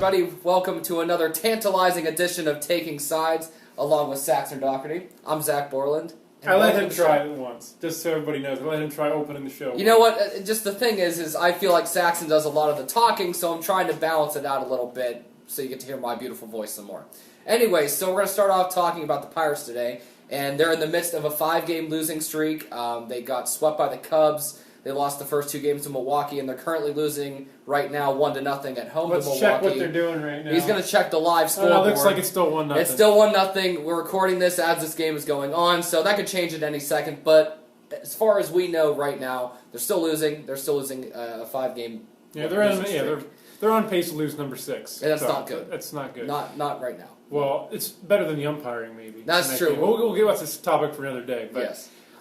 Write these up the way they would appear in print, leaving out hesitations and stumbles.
everybody. Welcome to another tantalizing edition of Taking Sides, along with Saxon and Zack. I'm Zach Borland. I let him try it once, just so everybody knows. I let him try opening the show. You know what? Just the thing is I feel like Saxon does a lot of the talking, so I'm trying to balance it out a little bit so you get to hear my beautiful voice some more. Anyway, so we're going to start off talking about the Pirates today, and they're in the midst of a 5-game losing streak. They got swept by the Cubs. They lost the first 2 games to Milwaukee, and they're currently losing right now 1-0 at home to Milwaukee. Let's check what they're doing right now. He's going to check the live scoreboard. It looks like it's still 1-0. It's still 1-0. We're recording this as this game is going on, so that could change at any second. But as far as we know right now, they're still losing. They're still losing a 5-game. Yeah, they're on pace to lose number 6. And that's not good. That's not good. Not right now. Well, it's better than the umpiring, maybe. That's true. We'll get what's this topic for another day. But,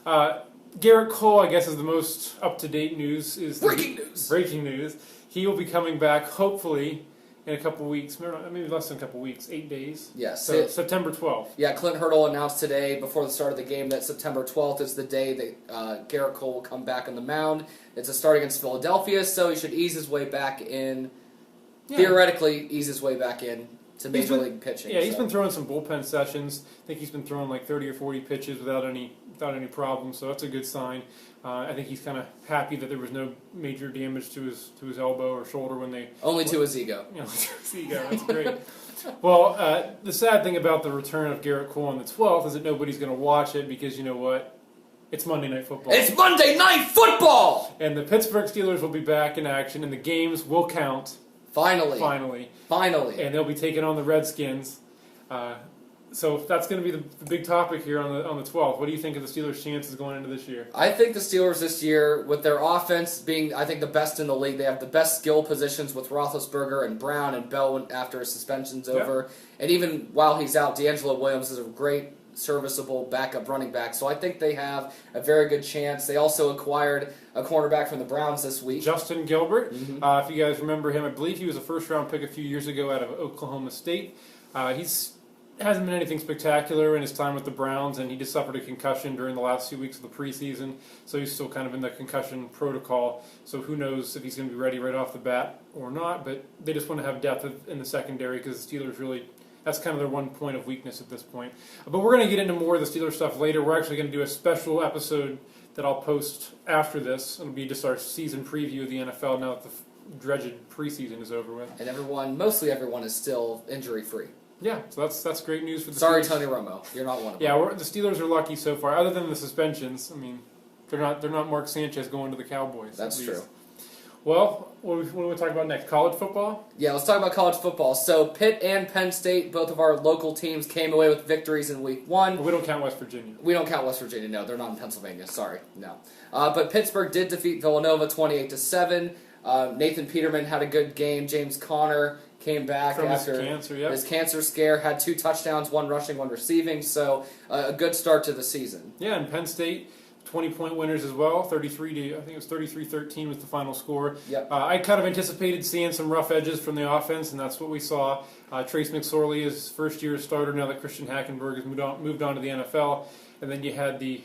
yes. Garrett Cole, I guess, is the most up-to-date news. Breaking news. He will be coming back, hopefully, in a couple weeks. Maybe less than a couple weeks. 8 days. Yes. So September 12th. Yeah, Clint Hurdle announced today, before the start of the game, that September 12th is the day that Garrett Cole will come back on the mound. It's a start against Philadelphia, so he should ease his way back in. Yeah. Theoretically, ease his way back in to Major League pitching. Yeah, he's been throwing some bullpen sessions. I think he's been throwing like 30 or 40 pitches without any problems, so that's a good sign. I think he's kind of happy that there was no major damage to his elbow or shoulder when they... Only to his ego. Yeah, to his ego. That's great. Well, the sad thing about the return of Garrett Cole on the 12th is that nobody's going to watch it because, you know what? It's Monday Night Football. It's Monday Night Football! And the Pittsburgh Steelers will be back in action, and the games will count. Finally. And they'll be taking on the Redskins. So that's going to be the big topic here on the 12th. What do you think of the Steelers' chances going into this year? I think the Steelers this year, with their offense being, I think, the best in the league, they have the best skill positions with Roethlisberger and Brown and Bell after his suspension's over. And even while he's out, D'Angelo Williams is a great, serviceable backup running back. So I think they have a very good chance. They also acquired a cornerback from the Browns this week. Justin Gilbert. Mm-hmm. If you guys remember him, I believe he was a first-round pick a few years ago out of Oklahoma State. Hasn't been anything spectacular in his time with the Browns, and he just suffered a concussion during the last 2 weeks of the preseason, so he's still kind of in the concussion protocol. So who knows if he's going to be ready right off the bat or not, but they just want to have depth in the secondary because the Steelers really, that's kind of their one point of weakness at this point. But we're going to get into more of the Steelers stuff later. We're actually going to do a special episode that I'll post after this. It'll be just our season preview of the NFL now that the dreaded preseason is over with. And mostly everyone is still injury-free. Yeah, so that's great news for the Steelers. Sorry, Tony Romo, you're not one of them. Yeah, the Steelers are lucky so far. Other than the suspensions, I mean, they're not Mark Sanchez going to the Cowboys. That's true. Well, what do we talk about next? College football? Yeah, let's talk about college football. So Pitt and Penn State, both of our local teams, came away with victories in Week 1. We don't count West Virginia. We don't count West Virginia. No, they're not in Pennsylvania. Sorry, no. But Pittsburgh did defeat Villanova 28-7. Nathan Peterman had a good game. James Conner came back from after his cancer scare, had 2 touchdowns, 1 rushing, 1 receiving, so a good start to the season. Yeah, and Penn State, 20-point winners as well, 33-13 was the final score. Yep. I kind of anticipated seeing some rough edges from the offense, and that's what we saw. Trace McSorley is first-year starter now that Christian Hackenberg has moved on to the NFL, and then you had the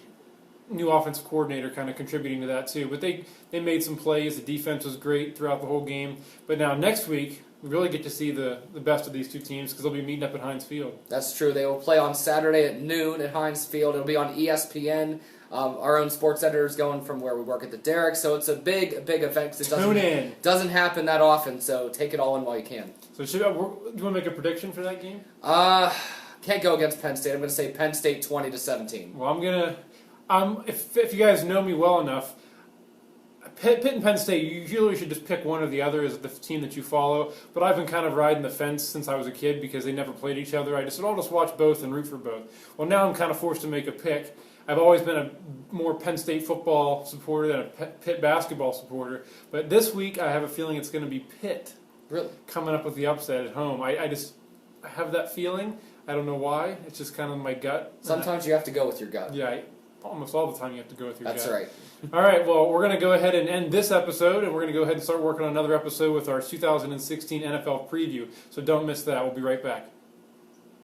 new offensive coordinator kind of contributing to that too. But they made some plays. The defense was great throughout the whole game. But now next week, we really get to see the best of these 2 teams because they'll be meeting up at Heinz Field. That's true. They will play on Saturday at noon at Heinz Field. It'll be on ESPN. Our own sports editor is going from where we work at the Derrick, so it's a big event. Tune in. Doesn't happen that often, so take it all in while you can. So do you want to make a prediction for that game? Can't go against Penn State. I'm going to say Penn State 20-17. Well, if you guys know me well enough, Pitt and Penn State, you usually should just pick one or the other as the team that you follow. But I've been kind of riding the fence since I was a kid because they never played each other. I just said, I'll just watch both and root for both. Well, now I'm kind of forced to make a pick. I've always been a more Penn State football supporter than a Pitt basketball supporter. But this week, I have a feeling it's going to be Pitt coming up with the upset at home. I have that feeling. I don't know why. It's just kind of my gut. Sometimes you have to go with your gut. Yeah, almost all the time you have to go with your gut. That's right. All right, well, we're going to go ahead and end this episode, and we're going to go ahead and start working on another episode with our 2016 NFL preview. So don't miss that. We'll be right back.